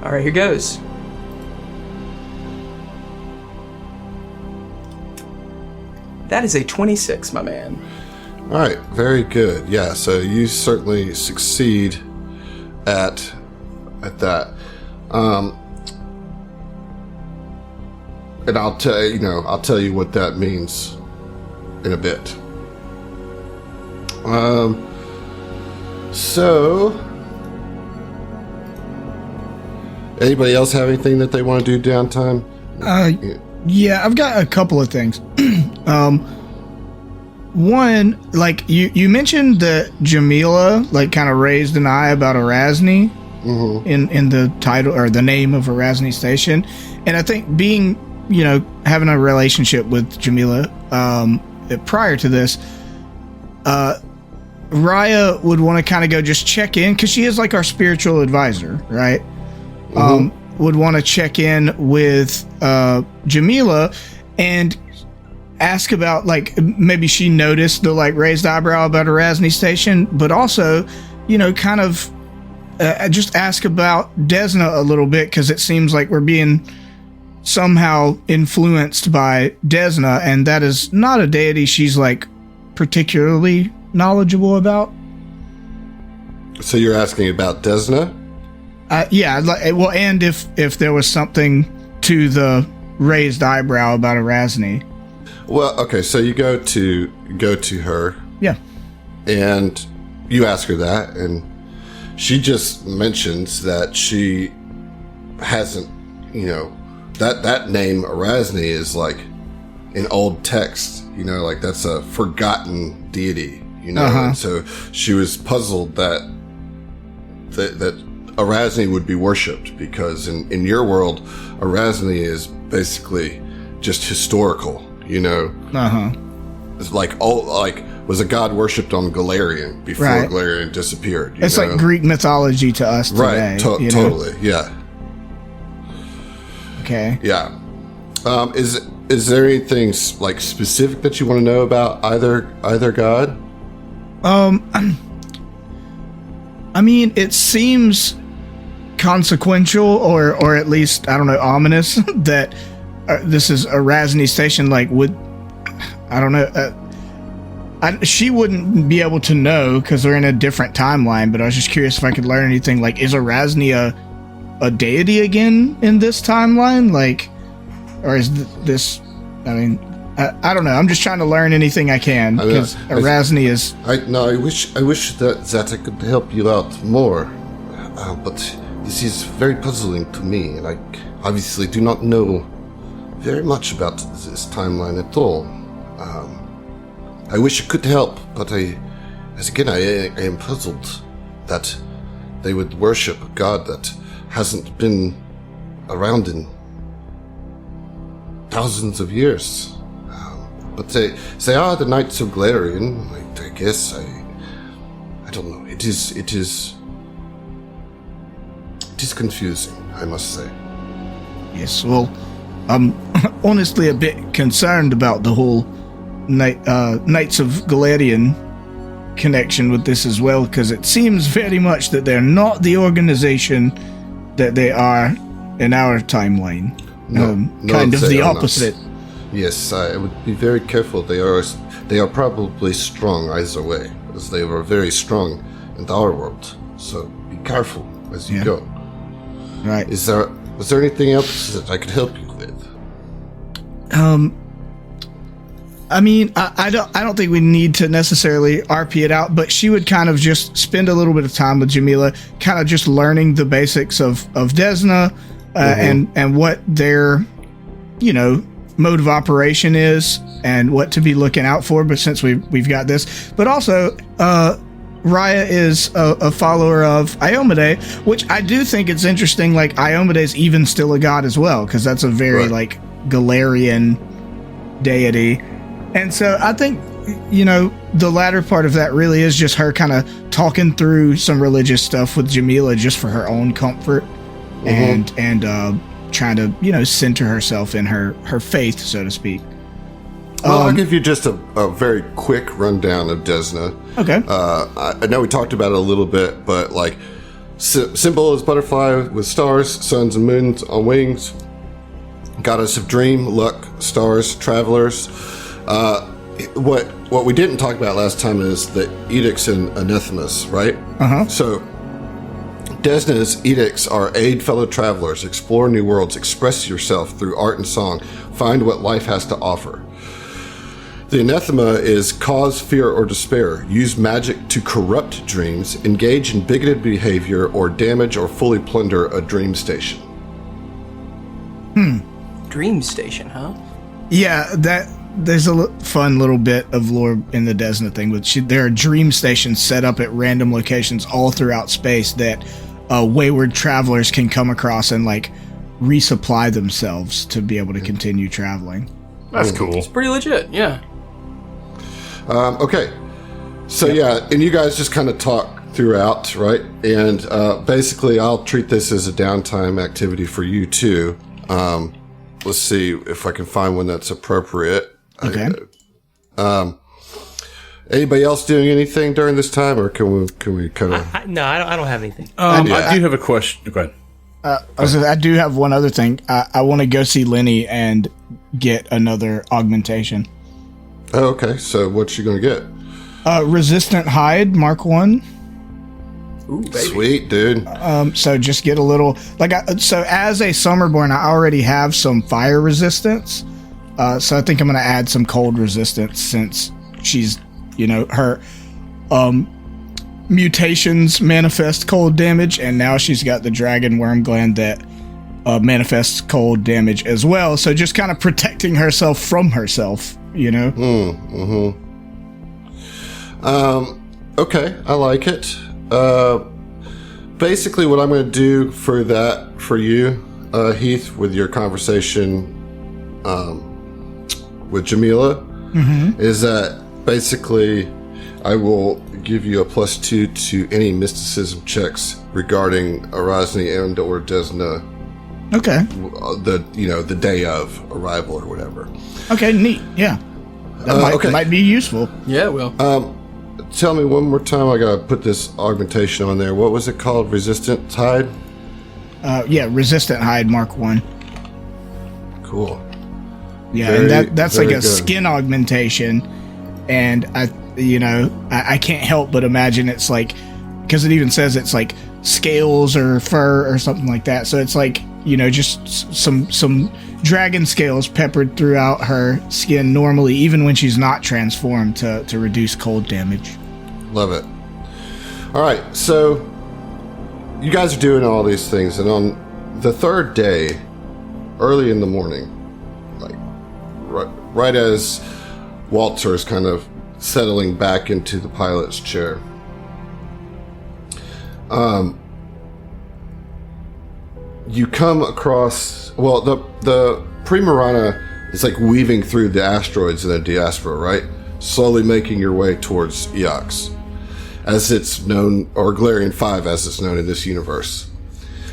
All right, here goes. That is a 26, my man. All right, very good. Yeah, so you certainly succeed at that. And I'll tell you what that means in a bit. So anybody else have anything that they want to do downtime? Yeah, I've got a couple of things. One, like you mentioned that Jamila like kind of raised an eye about Erasni in the title or the name of Erasni Station, and I think being having a relationship with Jamila prior to this, Raya would want to kind of go just check in because she is like our spiritual advisor, right? Would want to check in with Jamila and ask about like maybe she noticed the like raised eyebrow about Erasni Station, but also kind of just ask about Desna a little bit because it seems like we're being somehow influenced by Desna, and that is not a deity she's like particularly knowledgeable about. So you're asking about Desna? Yeah, well, and if there was something to the raised eyebrow about Erasni. Well, okay, so you go to her. Yeah. And you ask her that, and she just mentions that she hasn't, that name Erasni is like in old text, like that's a forgotten deity, And so she was puzzled that Erasni would be worshipped because in your world, Erasni is basically just historical, It's like was a god worshipped on Galarian before Galarian disappeared. It's like Greek mythology to us today. Right, totally, yeah. Okay. Yeah. Is there anything like specific that you want to know about either god? I mean, it seems consequential, or at least I don't know, ominous that this is Erasni Station. Like, I don't know. She wouldn't be able to know because they're in a different timeline. But I was just curious if I could learn anything. Like, is Erasni a deity again in this timeline? Like, or is this? I mean, I don't know. I'm just trying to learn anything I can because Erasni is. I wish that I could help you out more, but this is very puzzling to me, and I obviously do not know very much about this timeline at all. I wish I could help, but I am puzzled that they would worship a god that hasn't been around in thousands of years. But they are the Knights of Galarian. I guess I don't know. It is confusing, I must say. Yes, well, I'm honestly a bit concerned about the whole Knights of Galarian connection with this as well, because it seems very much that they're not the organization that they are in our timeline. Kind of the opposite. Not. Yes, I would be very careful. They are probably strong either way, as they were very strong in our world. So be careful as you go. Right. Was there anything else that I could help you with? I mean, I don't think we need to necessarily RP it out, but she would kind of just spend a little bit of time with Jamila, kind of just learning the basics of Desna and what their, mode of operation is and what to be looking out for. But since we've got this, but also Raya is a follower of Iomade, which I do think it's interesting. Like, Iomade is even still a god as well, because that's a very like Galarian deity. And so I think, the latter part of that really is just her kind of talking through some religious stuff with Jamila just for her own comfort and trying to, center herself in her faith, so to speak. Well, I'll give you just a very quick rundown of Desna. Okay. I know we talked about it a little bit, but like, symbol is butterfly with stars, suns and moons on wings. Goddess of dream, luck, stars, travelers. What we didn't talk about last time is the edicts and anathemas, right? So Desna's edicts are aid fellow travelers, explore new worlds, express yourself through art and song, find what life has to offer. The anathema is cause fear or despair, use magic to corrupt dreams, engage in bigoted behavior, or damage or fully plunder a dream station. Dream Station, huh? Yeah, there's a fun little bit of lore in the Desna thing. There are dream stations set up at random locations all throughout space that wayward travelers can come across and like resupply themselves to be able to continue traveling. That's cool. It's pretty legit, yeah. Okay. So yeah, and you guys just kind of talk throughout, right? And basically I'll treat this as a downtime activity for you too. Let's see if I can find one that's appropriate. Okay. Anybody else doing anything during this time, or can we kind of? No, I don't have anything. I do have a question. Go ahead. I do have one other thing. I want to go see Lenny and get another augmentation. Oh, okay. So what's she gonna get? Resistant hide, Mark 1. Ooh, baby. Sweet, dude. So just get a little so as a Summerborn, I already have some fire resistance. So I think I'm going to add some cold resistance since she's, her mutations manifest cold damage, and now she's got the dragon worm gland that manifests cold damage as well. So just kind of protecting herself from herself, Okay, I like it. Basically what I'm going to do for you, Heath, with your conversation with Jamila, is that basically I will give you a +2 to any mysticism checks regarding Arasni and or Desna. Okay. The day of arrival or whatever. Okay, neat. Yeah. That might be useful. Yeah, well. Tell me one more time. I gotta put this augmentation on there. What was it called? Resistant hide? Resistant hide, Mark 1. Cool. Yeah, and that's like a skin augmentation, and I can't help but imagine it's like, because it even says it's like scales or fur or something like that. So it's like just some dragon scales peppered throughout her skin normally, even when she's not transformed, to reduce cold damage. Love it. All right, so you guys are doing all these things, and on the third day, early in the morning, like right as Walter is kind of settling back into the pilot's chair, you come across, the Primerana is like weaving through the asteroids in the diaspora, right? Slowly making your way towards Eox, as it's known, or Galarian 5 as it's known in this universe.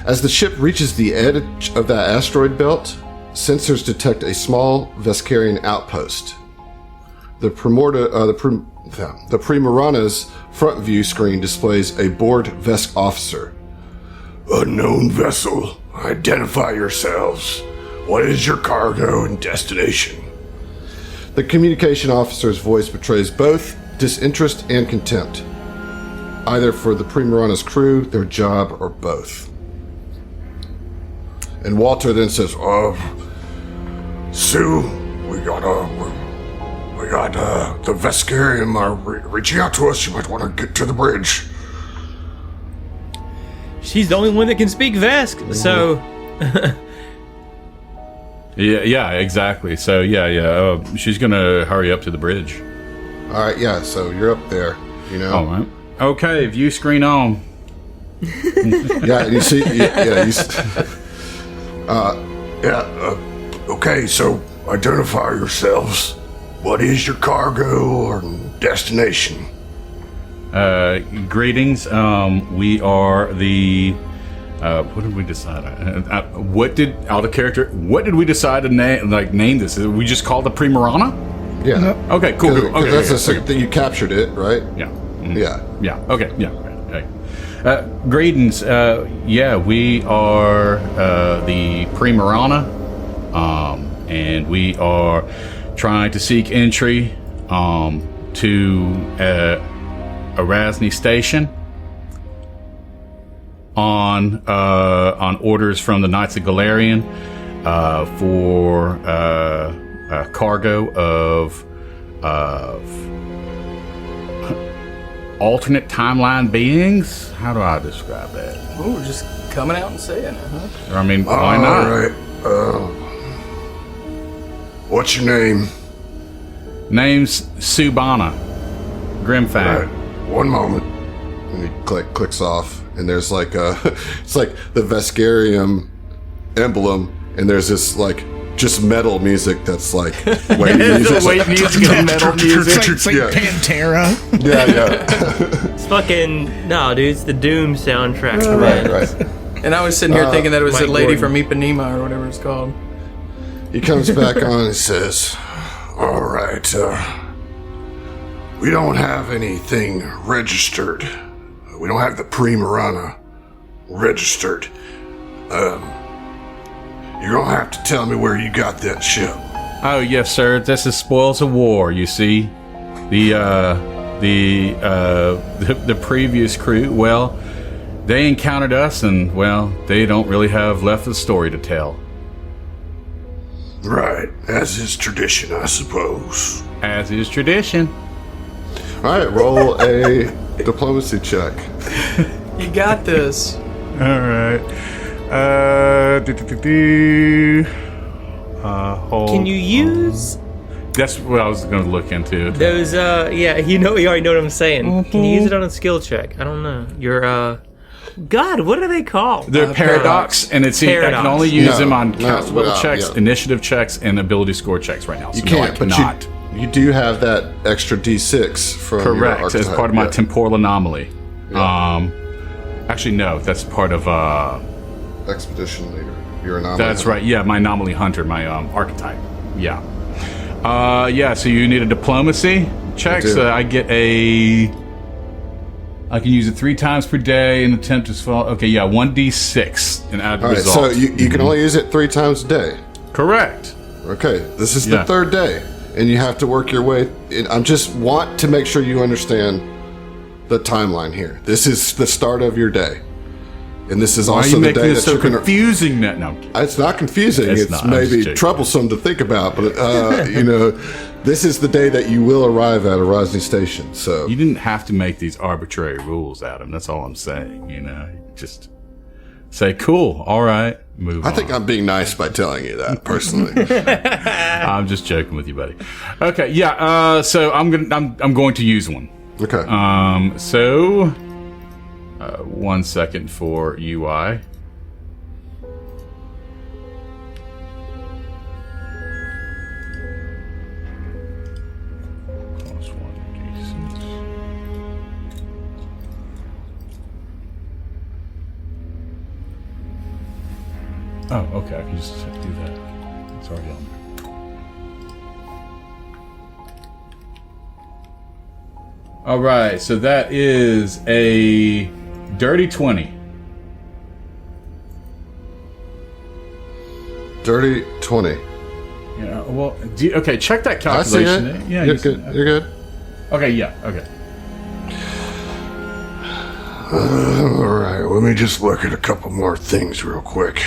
As the ship reaches the edge of that asteroid belt, sensors detect a small Veskarian outpost. The Primerana's front view screen displays a bored Vesk officer. Unknown vessel, identify yourselves. What is your cargo and destination? The communication officer's voice betrays both disinterest and contempt, either for the Primerana's crew, their job, or both. And Walter then says, Sue, we got the Veskarian reaching out to us. You might want to get to the bridge. She's the only one that can speak Vesk, so... Yeah, exactly. So, she's going to hurry up to the bridge. All right, yeah, so you're up there, All right. Okay, view screen on. Yeah, you see... Okay, so identify yourselves. What is your cargo or destination? Greetings. We are the... what did we decide? What did we decide to name this? We just called the Primerana? Yeah. Nope. Okay, cool. Cool. Okay, That's okay, that you captured it, right? yeah. Yeah. Yeah. Okay. Yeah. Okay. Greetings. Yeah, we are the Primerana, and we are trying to seek entry to Erasmus Station on orders from the Knights of Galarian for a cargo of alternate timeline beings. How do I describe that? Oh, just coming out and saying it, huh? I mean, why not? All right. What's your name? Name's Subana Grimfang. Right. One moment. And he clicks off, and there's like it's like the Vescarium emblem, and there's this like just metal music that's like wait music. Wait music and metal music. It's like Yeah. Pantera. Yeah. It's fucking no, dude. It's the Doom soundtrack. Right. And I was sitting here thinking that it was Mike the lady Gordon. from Ipanema or whatever it's called. He comes back on and says, "All right, we don't have anything registered. We don't have the Primerana registered. You're gonna have to tell me where you got that ship." Oh yes, sir. This is spoils of war. You see, the previous crew. Well, they encountered us, and well, they don't really have left a story to tell. Right, as is tradition, I suppose. As is tradition. All right, roll a diplomacy check. You got this. All right. Hold. Can you use That's what I was going to look into. those? Yeah, you already know what I'm saying. Can you use it on a skill check? I don't know. Your God, what are they called? They're paradox, and it's I Paradox. can only use No, them on no, council level well, checks, yeah. initiative checks, and ability score checks right now. So You can't, no, I but cannot. you do have that extra D6 from your Correct, as archetype, part of my yeah. temporal anomaly. Yeah. Actually, no, that's part of. Expedition leader. You're an anomaly. That's right. Yeah, my anomaly hunter, my archetype. Yeah. Yeah. So you need a diplomacy check. do. So I get a. I can use it 3 times per day and attempt to fall. Okay, yeah, 1d6 and add the All right, result. so you can only use it 3 times a day. Correct. Okay, this is Yeah. the 3rd day, and you have to work your way. I just want to make sure you understand the timeline here. This is the start of your day, and this is Why are also you the making day this that so you're going to. confusing? No, no. It's not confusing. It's It's not, I'm just maybe joking. troublesome to think about, but this is the day that you will arrive at Erasmus Station. So You didn't have to make these arbitrary rules, Adam. That's all I'm saying. Just say, cool, all right, move on. I think I'm being nice by telling you that personally. I'm just joking with you, buddy. Okay, yeah. So I'm going to use one. Okay. So 1 second for UI. Plus 1d6. Oh, okay. I can just do that. It's already on there. All right, so that is a dirty 20. Dirty 20. Yeah. Well, okay. Check that I see calculation. it. Yeah. You're you see good. it. You're good. Okay. Yeah. Okay. All right, let me just look at a couple more things real quick.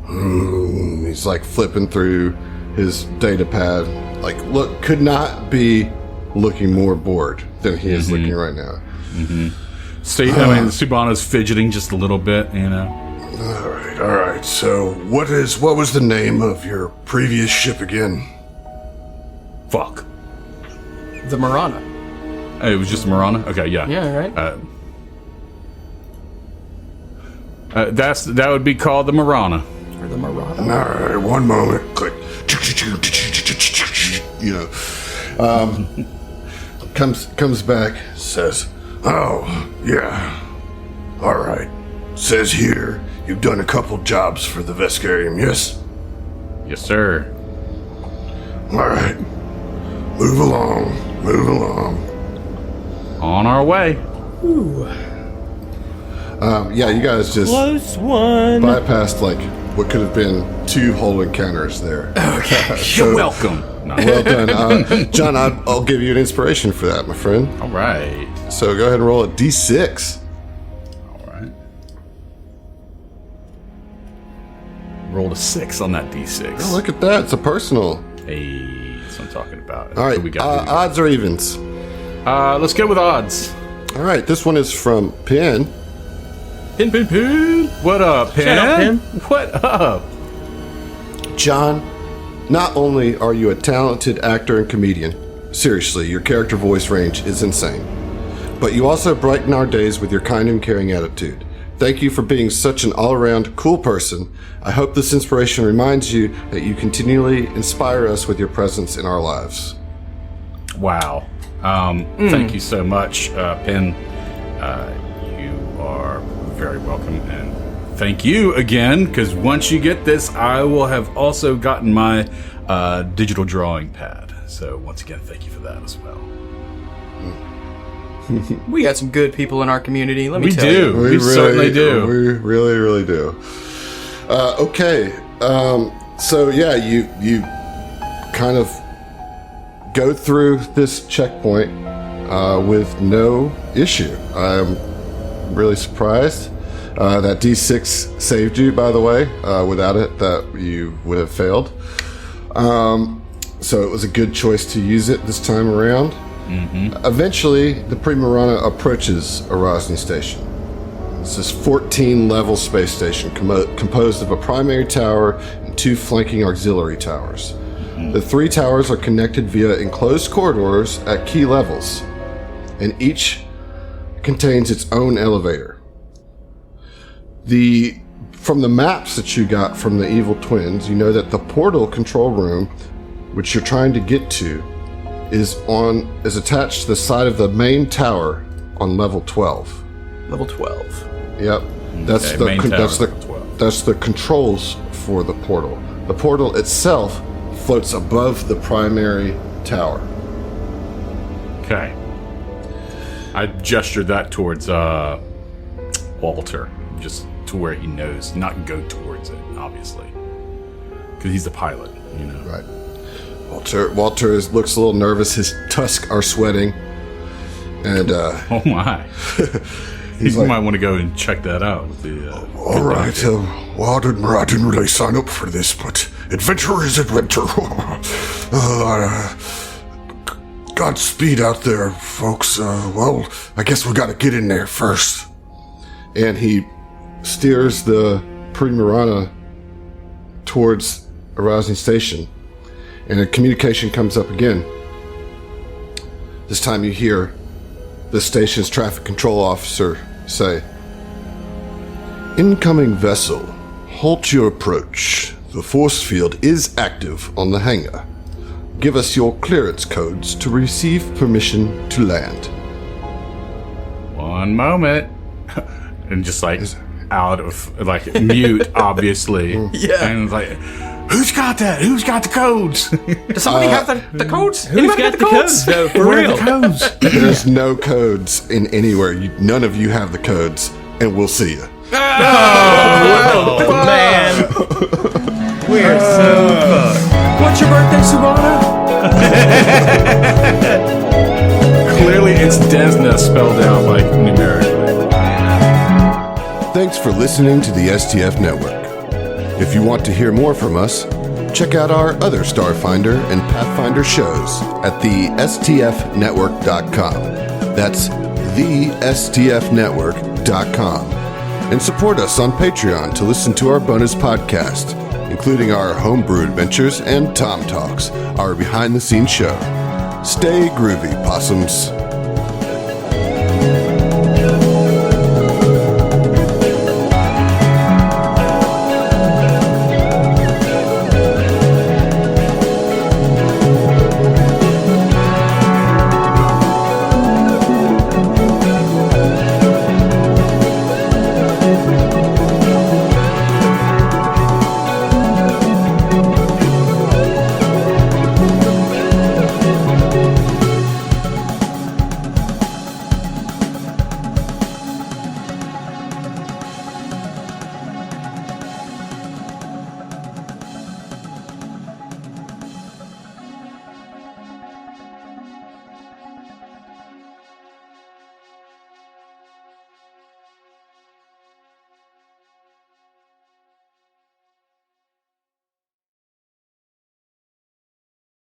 He's like flipping through his data pad. Like, look, could not be looking more bored than he is looking right now. So I mean, Subana's fidgeting just a little bit. All right. So, what was the name of your previous ship again? Fuck. The Marana. Oh, it was just Marana. Okay. Yeah. Yeah, right? That would be called the Marana. Or the Marana. All right, one moment. Click. Comes back, says, "Oh, yeah. All right. Says here, you've done a couple jobs for the Vescarium, yes? Yes, sir. All right. Move along. Move along. On our way. Yeah, you guys just Close one. bypassed like what could have been 2 whole encounters there. Okay. You're welcome. No. Well done. John, I'll give you an inspiration for that, my friend. All right. So go ahead and roll a d6. All right. Rolled a 6 on that d6. Oh, look at that. It's a personal. Hey, that's what I'm talking about. All right. What we got? Odds or evens? Let's go with odds. All right. This one is from Penn. Pin. What up, Pin? Shout out, Pin. What up? John, not only are you a talented actor and comedian, seriously, your character voice range is insane, but you also brighten our days with your kind and caring attitude. Thank you for being such an all-around cool person. I hope this inspiration reminds you that you continually inspire us with your presence in our lives. Wow. Thank you so much, Pin. You are very welcome, and thank you again, because once you get this, I will have also gotten my digital drawing pad. So once again, thank you for that as well. We got some good people in our community. Let me We tell do. you. We certainly do. We really, really do. Okay. So yeah, you kind of go through this checkpoint with no issue. I'm really surprised. That D6 saved you, by the way. Without it, that you would have failed. So it was a good choice to use it this time around. Mm-hmm. Eventually, the Primerana approaches Erosny Station. It's this 14-level space station composed of a primary tower and 2 flanking auxiliary towers. Mm-hmm. The 3 towers are connected via enclosed corridors at key levels, and each contains its own elevator. From the maps that you got from the Evil Twins, you know that the portal control room, which you're trying to get to, is attached to the side of the main tower on level 12. Level 12. Yep, that's Okay, that's the controls for the portal. The portal itself floats above the primary tower. Okay. I gestured that towards Walter, just to where he knows, not go towards it, obviously, because he's the pilot, you know. Right. Walter looks a little nervous. His tusks are sweating, and Oh my! he's You like, might want to go and check that out. With the, all right. Well, I didn't really sign up for this, but adventure is adventure. Godspeed out there, folks. Well, I guess we got to get in there first. And he steers the Primerana towards Erosny Station, and a communication comes up again. This time you hear the station's traffic control officer say, "Incoming vessel, halt your approach. The force field is active on the hangar. Give us your clearance codes to receive permission to land." One moment, and just like out of like mute, obviously. Yeah. And like, who's got that? Who's got the codes? Does somebody have the codes? Who's Anybody got the codes, though? For Where are real. the codes? There's no codes in anywhere. None of you have the codes, and we'll see you. Oh, man. We're so fucked. What's your birthday, Subana? Clearly, it's Desna spelled out like numerically. Thanks for listening to the STF Network. If you want to hear more from us, check out our other Starfinder and Pathfinder shows at the STFnetwork.com. That's the STFnetwork.com. And support us on Patreon to listen to our bonus podcast, including our homebrew adventures and Tom Talks, our behind-the-scenes show. Stay groovy, possums.